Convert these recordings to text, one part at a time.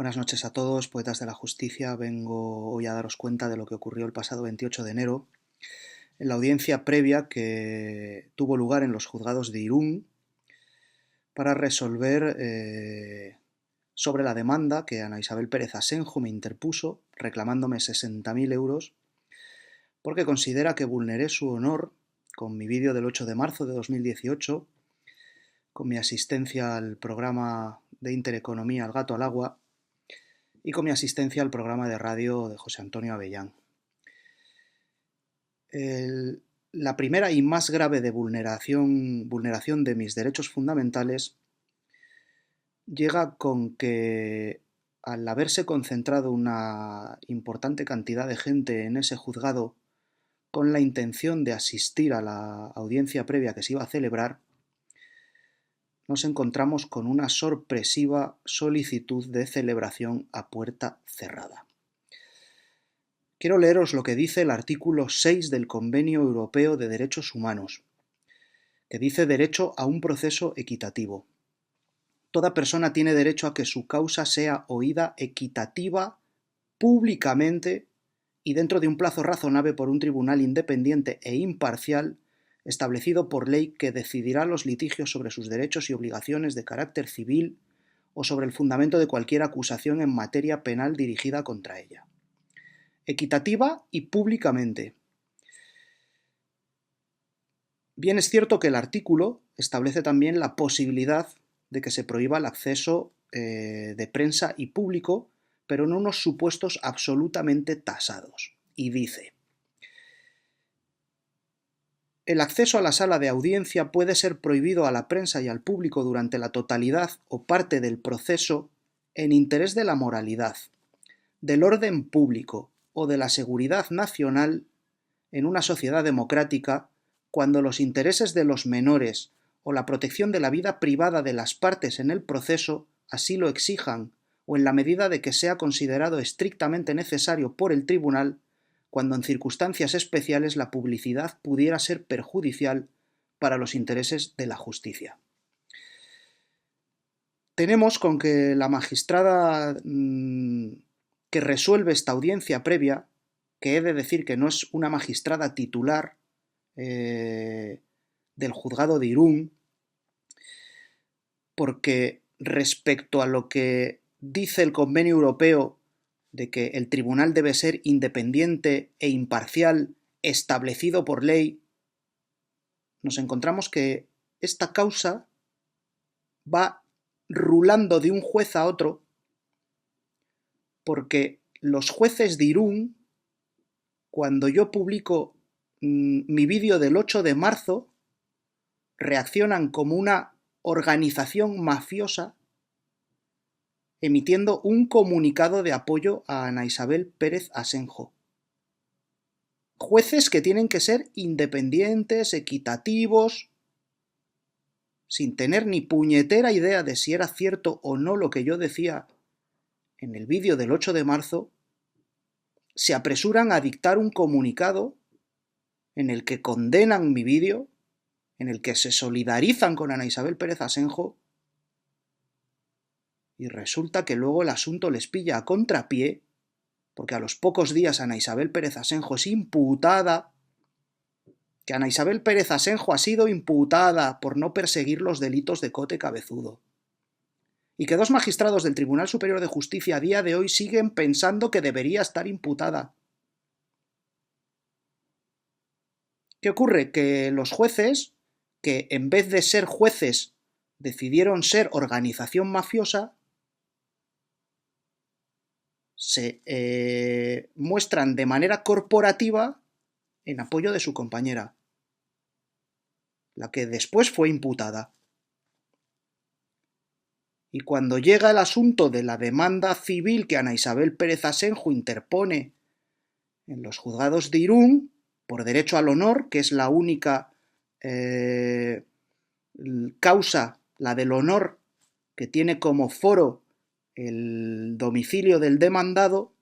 Buenas noches a todos, poetas de la justicia. Vengo hoy a daros cuenta de lo que ocurrió el pasado 28 de enero en la audiencia previa que tuvo lugar en los juzgados de Irún para resolver sobre la demanda que Ana Isabel Pérez Asenjo me interpuso reclamándome 60.000 euros porque considera que vulneré su honor con mi vídeo del 8 de marzo de 2018, con mi asistencia al programa de Intereconomía El Gato al Agua y con mi asistencia al programa de radio de José Antonio Avellán. La primera y más grave de vulneración de mis derechos fundamentales llega con que, al haberse concentrado una importante cantidad de gente en ese juzgado con la intención de asistir a la audiencia previa que se iba a celebrar, nos encontramos con una sorpresiva solicitud de celebración a puerta cerrada. Quiero leeros lo que dice el artículo 6 del Convenio Europeo de Derechos Humanos, que dice derecho a un proceso equitativo. Toda persona tiene derecho a que su causa sea oída equitativa, públicamente y dentro de un plazo razonable por un tribunal independiente e imparcial establecido por ley que decidirá los litigios sobre sus derechos y obligaciones de carácter civil o sobre el fundamento de cualquier acusación en materia penal dirigida contra ella. Equitativa y públicamente. Bien es cierto que el artículo establece también la posibilidad de que se prohíba el acceso de prensa y público, pero en unos supuestos absolutamente tasados. Y dice: el acceso a la sala de audiencia puede ser prohibido a la prensa y al público durante la totalidad o parte del proceso en interés de la moralidad, del orden público o de la seguridad nacional en una sociedad democrática cuando los intereses de los menores o la protección de la vida privada de las partes en el proceso así lo exijan o en la medida de que sea considerado estrictamente necesario por el tribunal cuando en circunstancias especiales la publicidad pudiera ser perjudicial para los intereses de la justicia. Tenemos con que la magistrada que resuelve esta audiencia previa, que he de decir que no es una magistrada titular del juzgado de Irún, porque respecto a lo que dice el Convenio Europeo de que el tribunal debe ser independiente e imparcial, establecido por ley, nos encontramos que esta causa va rulando de un juez a otro, porque los jueces de Irún, cuando yo publico mi vídeo del 8 de marzo, reaccionan como una organización mafiosa emitiendo un comunicado de apoyo a Ana Isabel Pérez Asenjo. Jueces que tienen que ser independientes, equitativos, sin tener ni puñetera idea de si era cierto o no lo que yo decía en el vídeo del 8 de marzo, se apresuran a dictar un comunicado en el que condenan mi vídeo, en el que se solidarizan con Ana Isabel Pérez Asenjo, y resulta que luego el asunto les pilla a contrapié, porque a los pocos días Ana Isabel Pérez Asenjo es imputada, que Ana Isabel Pérez Asenjo ha sido imputada por no perseguir los delitos de Cote Cabezudo, y que dos magistrados del Tribunal Superior de Justicia a día de hoy siguen pensando que debería estar imputada. ¿Qué ocurre? Que los jueces, que en vez de ser jueces decidieron ser organización mafiosa, se muestran de manera corporativa en apoyo de su compañera, la que después fue imputada. Y cuando llega el asunto de la demanda civil que Ana Isabel Pérez Asenjo interpone en los juzgados de Irún, por derecho al honor, que es la única causa, la del honor, que tiene como foro el domicilio del demandado,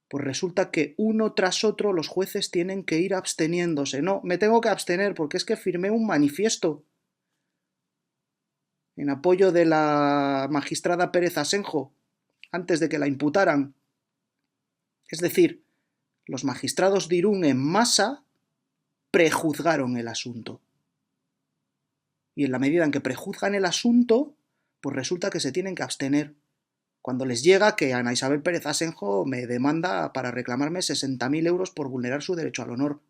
pues resulta que uno tras otro los jueces tienen que ir absteniéndose. No, me tengo que abstener porque es que firmé un manifiesto. en apoyo de la magistrada Pérez Asenjo, antes de que la imputaran. Es decir, los magistrados de Irún en masa prejuzgaron el asunto. Y en la medida en que prejuzgan el asunto, pues resulta que se tienen que abstener. Cuando les llega que Ana Isabel Pérez Asenjo me demanda para reclamarme 60.000 euros por vulnerar su derecho al honor.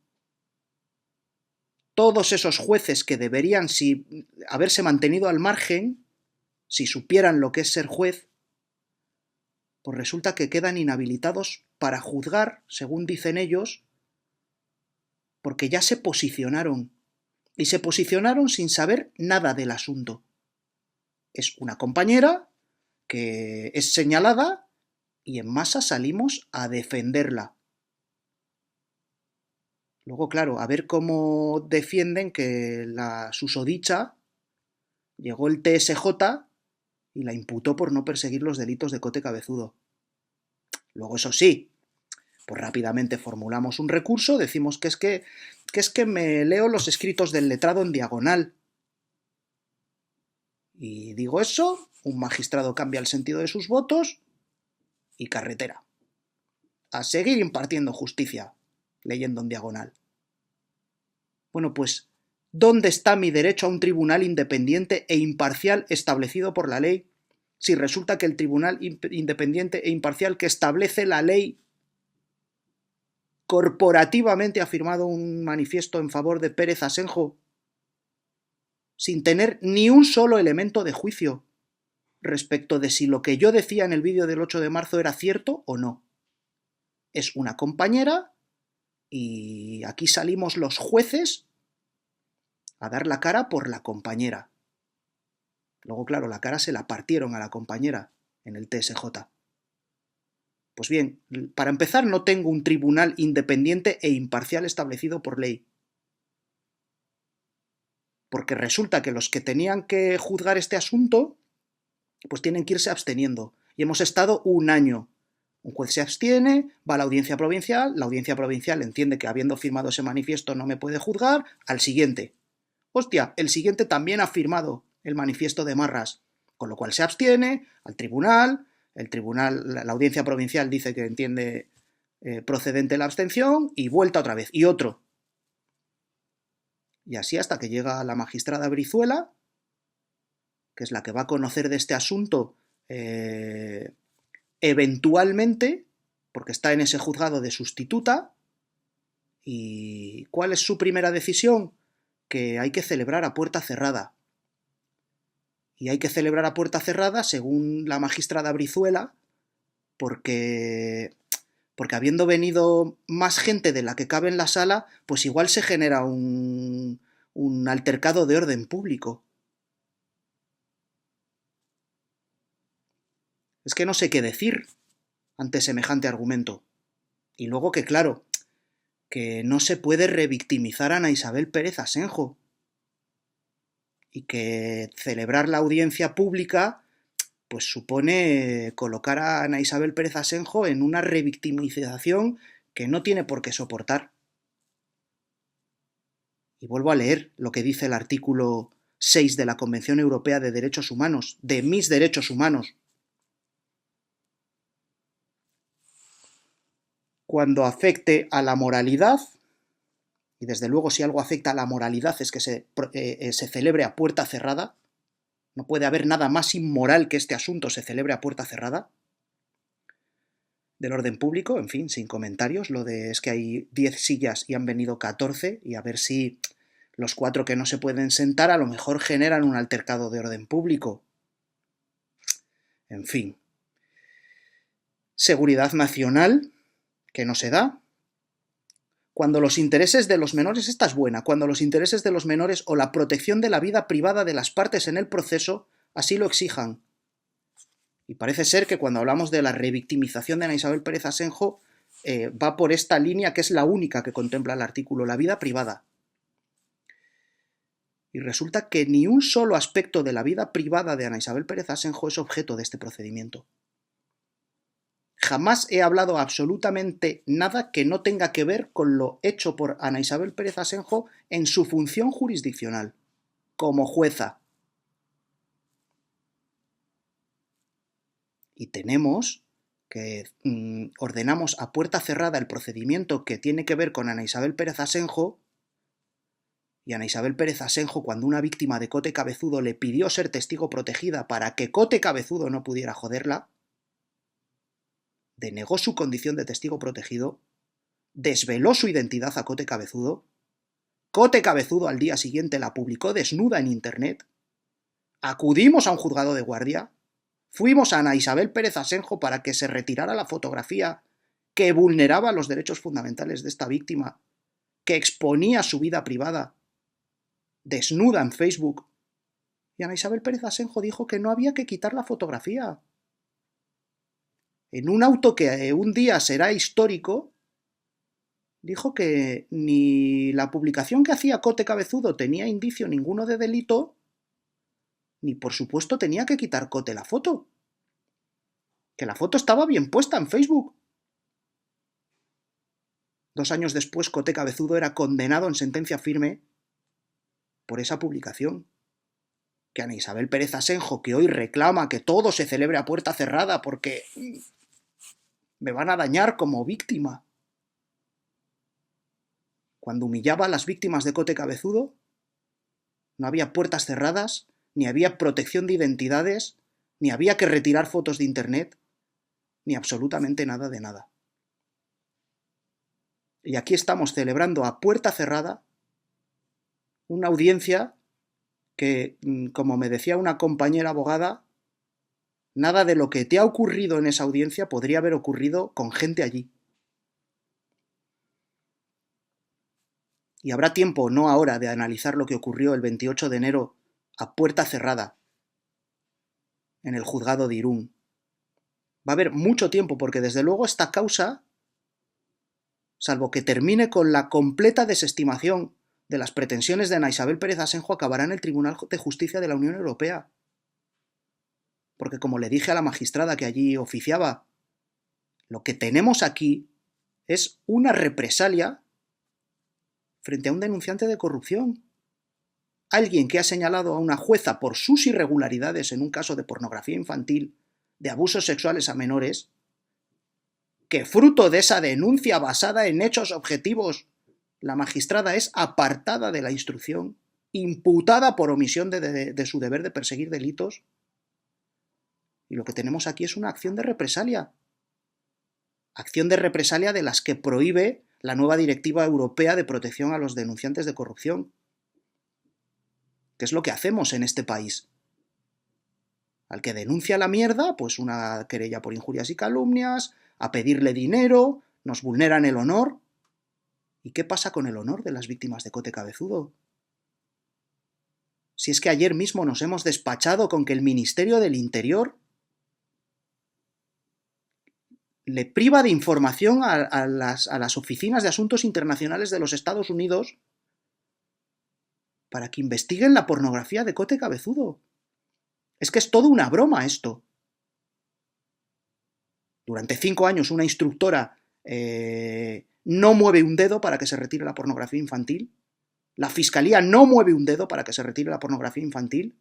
Todos esos jueces que deberían haberse mantenido al margen, si supieran lo que es ser juez, pues resulta que quedan inhabilitados para juzgar, según dicen ellos, porque ya se posicionaron. Y se posicionaron sin saber nada del asunto. Es una compañera que es señalada y en masa salimos a defenderla. Luego, claro, a ver cómo defienden que la susodicha llegó el TSJ y la imputó por no perseguir los delitos de Cote Cabezudo. Luego, eso sí, pues rápidamente formulamos un recurso, decimos que es que me leo los escritos del letrado en diagonal. Y digo eso, un magistrado cambia el sentido de sus votos y carretera. A seguir impartiendo justicia, leyendo en diagonal. Bueno, pues, ¿dónde está mi derecho a un tribunal independiente e imparcial establecido por la ley? Si resulta que el tribunal independiente e imparcial que establece la ley corporativamente ha firmado un manifiesto en favor de Pérez Asenjo sin tener ni un solo elemento de juicio respecto de si lo que yo decía en el vídeo del 8 de marzo era cierto o no. Es una compañera y aquí salimos los jueces a dar la cara por la compañera. Luego, claro, la cara se la partieron a la compañera en el TSJ. Pues bien, para empezar, no tengo un tribunal independiente e imparcial establecido por ley. Porque resulta que los que tenían que juzgar este asunto, pues tienen que irse absteniendo. Y hemos estado un año. Un juez se abstiene, va a la audiencia provincial entiende que habiendo firmado ese manifiesto no me puede juzgar, al siguiente. Hostia, el siguiente también ha firmado el manifiesto de Marras, con lo cual se abstiene, al tribunal, la audiencia provincial dice que entiende procedente la abstención y vuelta otra vez, y otro. Y así hasta que llega la magistrada Brizuela, que es la que va a conocer de este asunto eventualmente, porque está en ese juzgado de sustituta. ¿Y cuál es su primera decisión? Que hay que celebrar a puerta cerrada. Y hay que celebrar a puerta cerrada, según la magistrada Brizuela, porque habiendo venido más gente de la que cabe en la sala, pues igual se genera un altercado de orden público. Es que no sé qué decir ante semejante argumento. Y luego que, claro, que no se puede revictimizar a Ana Isabel Pérez Asenjo. Y que celebrar la audiencia pública pues supone colocar a Ana Isabel Pérez Asenjo en una revictimización que no tiene por qué soportar. Y vuelvo a leer lo que dice el artículo 6 de la Convención Europea de Derechos Humanos, de mis derechos humanos. Cuando afecte a la moralidad, y desde luego si algo afecta a la moralidad es que se celebre a puerta cerrada, no puede haber nada más inmoral que este asunto se celebre a puerta cerrada, del orden público, en fin, sin comentarios, lo de es que hay 10 sillas y han venido 14 y a ver si los 4 que no se pueden sentar a lo mejor generan un altercado de orden público. En fin. Seguridad nacional, que no se da. Cuando los intereses de los menores, esta es buena, cuando los intereses de los menores o la protección de la vida privada de las partes en el proceso así lo exijan. Y parece ser que cuando hablamos de la revictimización de Ana Isabel Pérez Asenjo, va por esta línea que es la única que contempla el artículo, la vida privada. Y resulta que ni un solo aspecto de la vida privada de Ana Isabel Pérez Asenjo es objeto de este procedimiento. Jamás he hablado absolutamente nada que no tenga que ver con lo hecho por Ana Isabel Pérez Asenjo en su función jurisdiccional, como jueza. y tenemos que ordenamos a puerta cerrada el procedimiento que tiene que ver con Ana Isabel Pérez Asenjo, y Ana Isabel Pérez Asenjo, cuando una víctima de Cote Cabezudo le pidió ser testigo protegida para que Cote Cabezudo no pudiera joderla, denegó su condición de testigo protegido, desveló su identidad a Cote Cabezudo, Cote Cabezudo al día siguiente la publicó desnuda en internet, acudimos a un juzgado de guardia, fuimos a Ana Isabel Pérez Asenjo para que se retirara la fotografía que vulneraba los derechos fundamentales de esta víctima, que exponía su vida privada, desnuda en Facebook, y Ana Isabel Pérez Asenjo dijo que no había que quitar la fotografía. En un auto que un día será histórico, dijo que ni la publicación que hacía Cote Cabezudo tenía indicio ninguno de delito, ni por supuesto tenía que quitar Cote la foto. Que la foto estaba bien puesta en Facebook. 2 años después, Cote Cabezudo era condenado en sentencia firme por esa publicación. Que Ana Isabel Pérez Asenjo, que hoy reclama que todo se celebre a puerta cerrada porque me van a dañar como víctima. Cuando humillaba a las víctimas de Cote Cabezudo, no había puertas cerradas, ni había protección de identidades, ni había que retirar fotos de internet, ni absolutamente nada de nada. Y aquí estamos celebrando a puerta cerrada una audiencia que, como me decía una compañera abogada, nada de lo que te ha ocurrido en esa audiencia podría haber ocurrido con gente allí. Y habrá tiempo, no ahora, de analizar lo que ocurrió el 28 de enero a puerta cerrada en el juzgado de Irún. Va a haber mucho tiempo porque desde luego esta causa, salvo que termine con la completa desestimación de las pretensiones de Ana Isabel Pérez Asenjo, acabará en el Tribunal de Justicia de la Unión Europea. Porque como le dije a la magistrada que allí oficiaba, lo que tenemos aquí es una represalia frente a un denunciante de corrupción. Alguien que ha señalado a una jueza por sus irregularidades en un caso de pornografía infantil, de abusos sexuales a menores, que fruto de esa denuncia basada en hechos objetivos, la magistrada es apartada de la instrucción, imputada por omisión de su deber de perseguir delitos. Y lo que tenemos aquí es una acción de represalia. Acción de represalia de las que prohíbe la nueva Directiva Europea de Protección a los Denunciantes de Corrupción. ¿Qué es lo que hacemos en este país? Al que denuncia la mierda, pues una querella por injurias y calumnias, a pedirle dinero, nos vulneran el honor. ¿Y qué pasa con el honor de las víctimas de Cote Cabezudo? Si es que ayer mismo nos hemos despachado con que el Ministerio del Interior le priva de información a las oficinas de asuntos internacionales de los Estados Unidos para que investiguen la pornografía de Cote Cabezudo. Es que es todo una broma esto. Durante 5 años una instructora no mueve un dedo para que se retire la pornografía infantil. La Fiscalía no mueve un dedo para que se retire la pornografía infantil.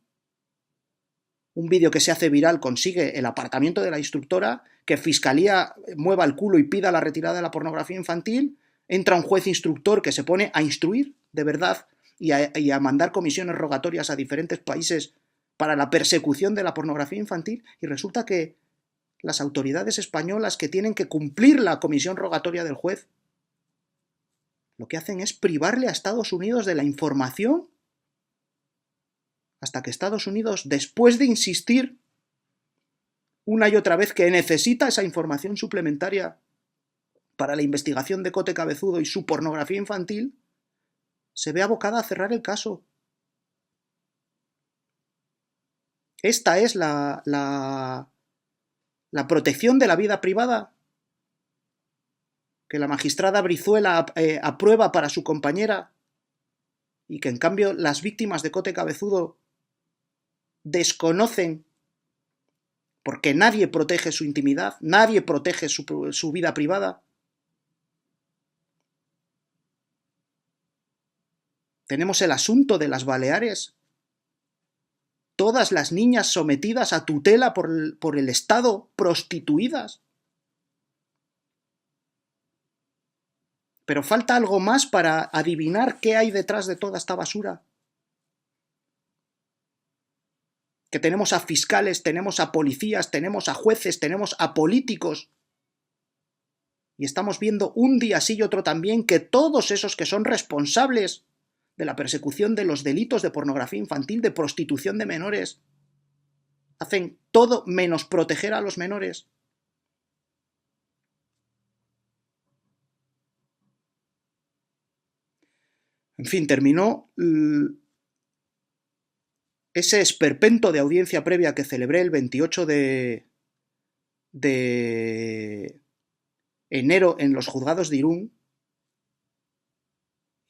Un vídeo que se hace viral consigue el apartamiento de la instructora, que Fiscalía mueva el culo y pida la retirada de la pornografía infantil, entra un juez instructor que se pone a instruir de verdad y a mandar comisiones rogatorias a diferentes países para la persecución de la pornografía infantil, y resulta que las autoridades españolas que tienen que cumplir la comisión rogatoria del juez, lo que hacen es privarle a Estados Unidos de la información hasta que Estados Unidos, después de insistir una y otra vez que necesita esa información suplementaria para la investigación de Cote Cabezudo y su pornografía infantil, se ve abocada a cerrar el caso. Esta es la protección de la vida privada que la magistrada Brizuela aprueba para su compañera, y que en cambio las víctimas de Cote Cabezudo desconocen, porque nadie protege su intimidad, nadie protege su vida privada. Tenemos el asunto de las Baleares, todas las niñas sometidas a tutela por el Estado prostituidas. Pero falta algo más para adivinar qué hay detrás de toda esta basura. Que tenemos a fiscales, tenemos a policías, tenemos a jueces, tenemos a políticos. Y estamos viendo un día sí y otro también que todos esos que son responsables de la persecución de los delitos de pornografía infantil, de prostitución de menores, hacen todo menos proteger a los menores. En fin, terminó ese esperpento de audiencia previa que celebré el 28 de enero en los juzgados de Irún,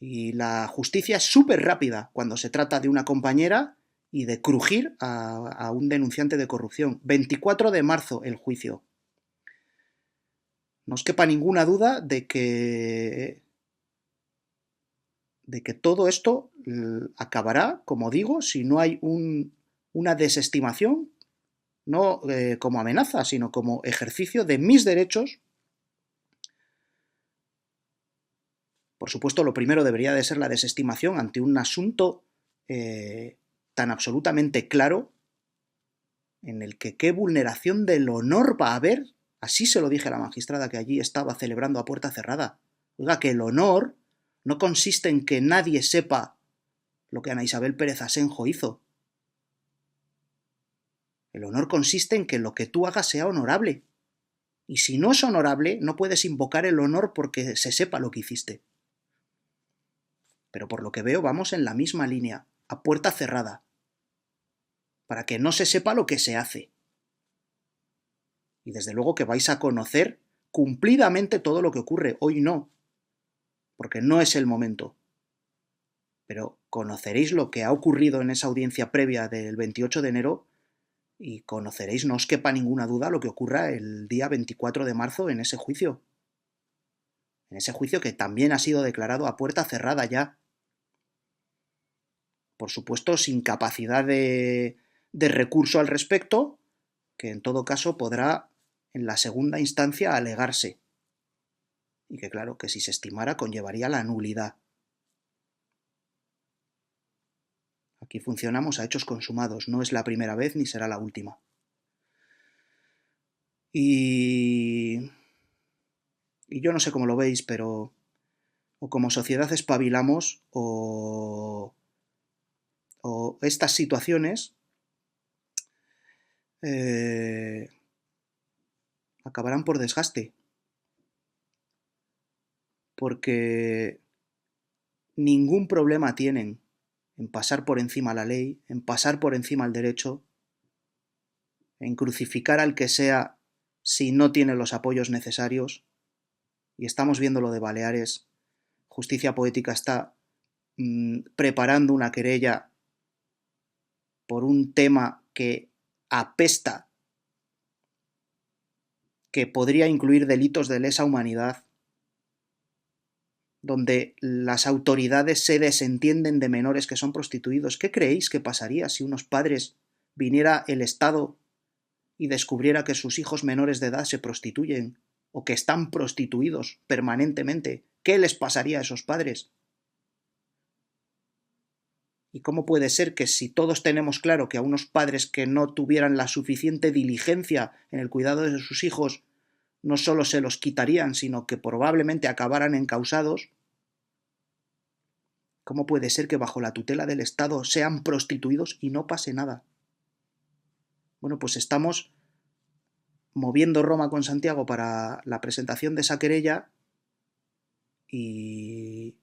y la justicia es súper rápida cuando se trata de una compañera y de crujir a un denunciante de corrupción. 24 de marzo el juicio. No os quepa ninguna duda de que todo esto acabará, como digo, si no hay una desestimación, no como amenaza, sino como ejercicio de mis derechos. Por supuesto, lo primero debería de ser la desestimación ante un asunto tan absolutamente claro, en el que qué vulneración del honor va a haber. Así se lo dije a la magistrada que allí estaba celebrando a puerta cerrada. Oiga, que el honor no consiste en que nadie sepa lo que Ana Isabel Pérez Asenjo hizo. El honor consiste en que lo que tú hagas sea honorable. Y si no es honorable, no puedes invocar el honor porque se sepa lo que hiciste. Pero por lo que veo vamos en la misma línea, a puerta cerrada, para que no se sepa lo que se hace. Y desde luego que vais a conocer cumplidamente todo lo que ocurre. Hoy no, porque no es el momento. Pero conoceréis lo que ha ocurrido en esa audiencia previa del 28 de enero y conoceréis, no os quepa ninguna duda, lo que ocurra el día 24 de marzo en ese juicio. En ese juicio que también ha sido declarado a puerta cerrada ya. Por supuesto, sin capacidad de recurso al respecto, que en todo caso podrá en la segunda instancia alegarse. Y que claro, que si se estimara conllevaría la nulidad. Aquí funcionamos a hechos consumados, no es la primera vez ni será la última. Y yo no sé cómo lo veis, pero o como sociedad espabilamos o estas situaciones acabarán por desgaste. Porque ningún problema tienen en pasar por encima la ley, en pasar por encima el derecho, en crucificar al que sea si no tiene los apoyos necesarios. Y estamos viendo lo de Baleares. Justicia Poética está preparando una querella por un tema que apesta, que podría incluir delitos de lesa humanidad, donde las autoridades se desentienden de menores que son prostituidos. ¿Qué creéis que pasaría si unos padres viniera el Estado y descubriera que sus hijos menores de edad se prostituyen o que están prostituidos permanentemente? ¿Qué les pasaría a esos padres? ¿Y cómo puede ser que si todos tenemos claro que a unos padres que no tuvieran la suficiente diligencia en el cuidado de sus hijos no solo se los quitarían, sino que probablemente acabaran encausados? ¿Cómo puede ser que bajo la tutela del Estado sean prostituidos y no pase nada? Bueno, pues estamos moviendo Roma con Santiago para la presentación de esa querella y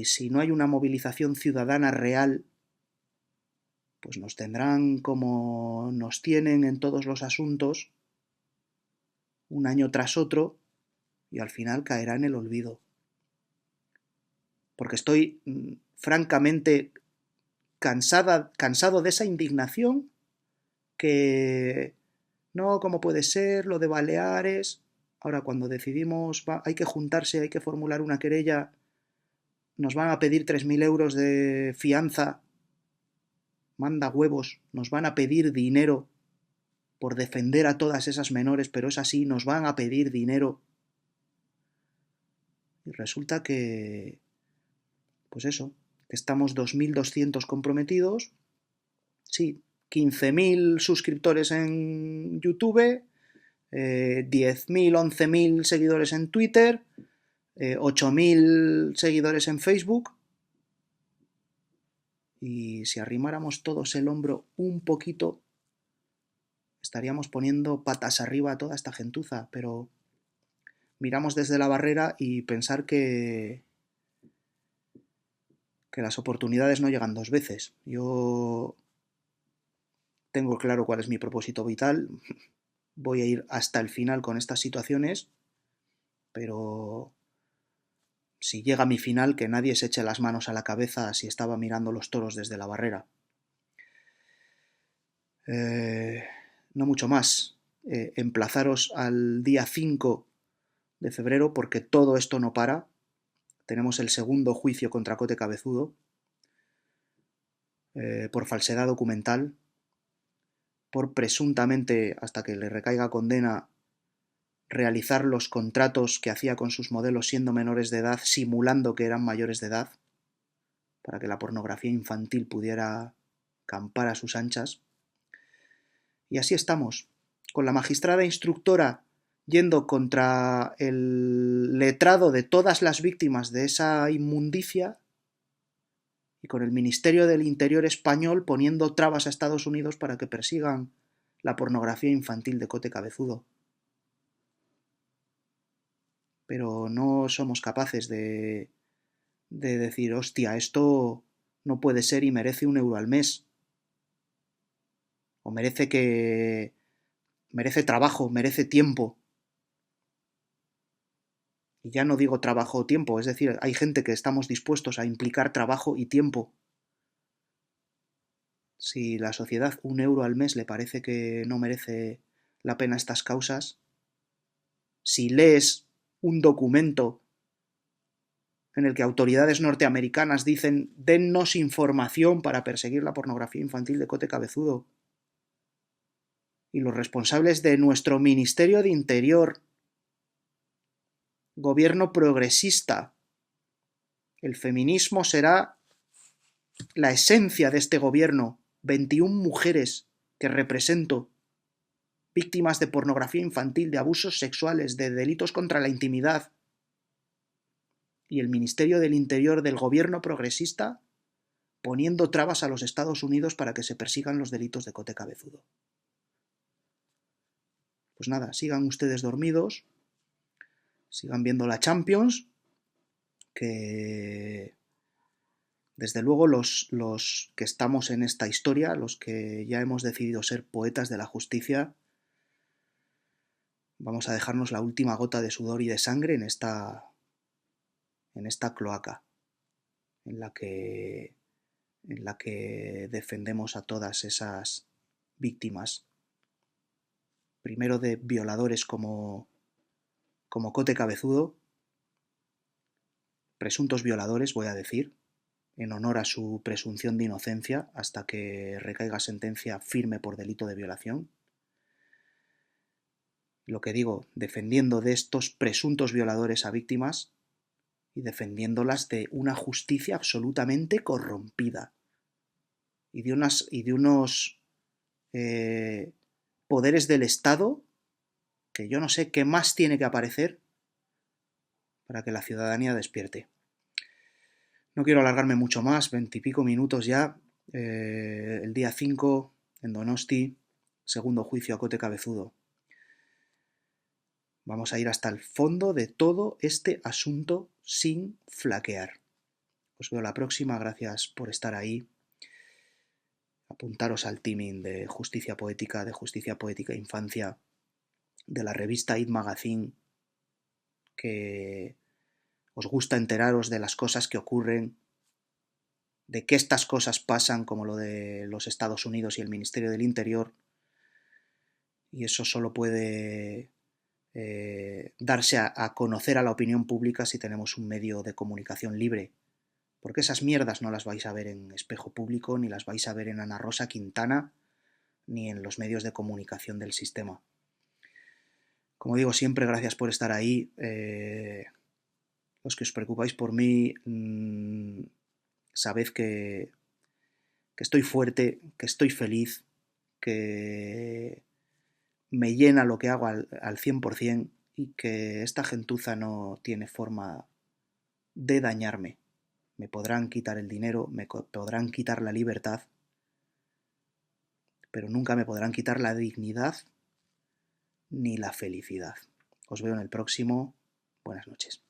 si no hay una movilización ciudadana real, pues nos tendrán como nos tienen en todos los asuntos, un año tras otro, y al final caerá en el olvido. Porque estoy francamente cansado de esa indignación que no, ¿cómo puede ser? Lo de Baleares. Ahora, cuando decidimos, hay que juntarse, hay que formular una querella, nos van a pedir 3.000 euros de fianza manda huevos, nos van a pedir dinero por defender a todas esas menores, pero es así, nos van a pedir dinero. Y resulta que, pues eso, que estamos 2.200 comprometidos, sí, 15.000 suscriptores en YouTube, 10.000, 11.000 seguidores en Twitter, 8.000 seguidores en Facebook. Y si arrimáramos todos el hombro un poquito, estaríamos poniendo patas arriba a toda esta gentuza, pero miramos desde la barrera y pensar que las oportunidades no llegan dos veces. Yo tengo claro cuál es mi propósito vital, voy a ir hasta el final con estas situaciones, pero si llega mi final, que nadie se eche las manos a la cabeza si estaba mirando los toros desde la barrera. No mucho más. Emplazaros al día 5 de febrero porque todo esto no para. Tenemos el segundo juicio contra Cote Cabezudo por falsedad documental, por presuntamente, hasta que le recaiga condena, realizar los contratos que hacía con sus modelos siendo menores de edad, simulando que eran mayores de edad, para que la pornografía infantil pudiera campar a sus anchas. Y así estamos, con la magistrada instructora yendo contra el letrado de todas las víctimas de esa inmundicia y con el Ministerio del Interior español poniendo trabas a Estados Unidos para que persigan la pornografía infantil de Cote Cabezudo. Pero no somos capaces de decir, hostia, esto no puede ser y merece €1 al mes. O merece trabajo, merece tiempo. Y ya no digo trabajo o tiempo, es decir, hay gente que estamos dispuestos a implicar trabajo y tiempo. Si la sociedad €1 al mes le parece que no merece la pena estas causas, si lees un documento en el que autoridades norteamericanas dicen dennos información para perseguir la pornografía infantil de Cote Cabezudo, y los responsables de nuestro Ministerio de Interior, gobierno progresista, el feminismo será la esencia de este gobierno, 21 mujeres que represento, víctimas de pornografía infantil, de abusos sexuales, de delitos contra la intimidad, y el Ministerio del Interior del gobierno progresista poniendo trabas a los Estados Unidos para que se persigan los delitos de Cote Cabezudo. Pues nada, sigan ustedes dormidos, sigan viendo la Champions, que desde luego los que estamos en esta historia, los que ya hemos decidido ser poetas de la justicia, vamos a dejarnos la última gota de sudor y de sangre en esta cloaca, en la que defendemos a todas esas víctimas, primero de violadores como Cote Cabezudo, presuntos violadores, voy a decir, en honor a su presunción de inocencia hasta que recaiga sentencia firme por delito de violación. Lo que digo, defendiendo de estos presuntos violadores a víctimas y defendiéndolas de una justicia absolutamente corrompida y de unos poderes del Estado que yo no sé qué más tiene que aparecer para que la ciudadanía despierte. No quiero alargarme mucho más, 20 y pico minutos ya. El día 5 en Donosti, segundo juicio a Cote Cabezudo. Vamos a ir hasta el fondo de todo este asunto sin flaquear. Os veo la próxima, gracias por estar ahí. Apuntaros al teaming de Justicia Poética Infancia, de la revista It Magazine, que os gusta enteraros de las cosas que ocurren, de que estas cosas pasan, como lo de los Estados Unidos y el Ministerio del Interior, y eso solo puede darse a conocer a la opinión pública si tenemos un medio de comunicación libre. porque esas mierdas no las vais a ver en Espejo Público, ni las vais a ver en Ana Rosa Quintana, ni en los medios de comunicación del sistema. Como digo siempre, gracias por estar ahí. Los que os preocupáis por mí, sabed que estoy fuerte, que estoy feliz, que me llena lo que hago al 100% y que esta gentuza no tiene forma de dañarme. Me podrán quitar el dinero, me podrán quitar la libertad, pero nunca me podrán quitar la dignidad ni la felicidad. Os veo en el próximo. Buenas noches.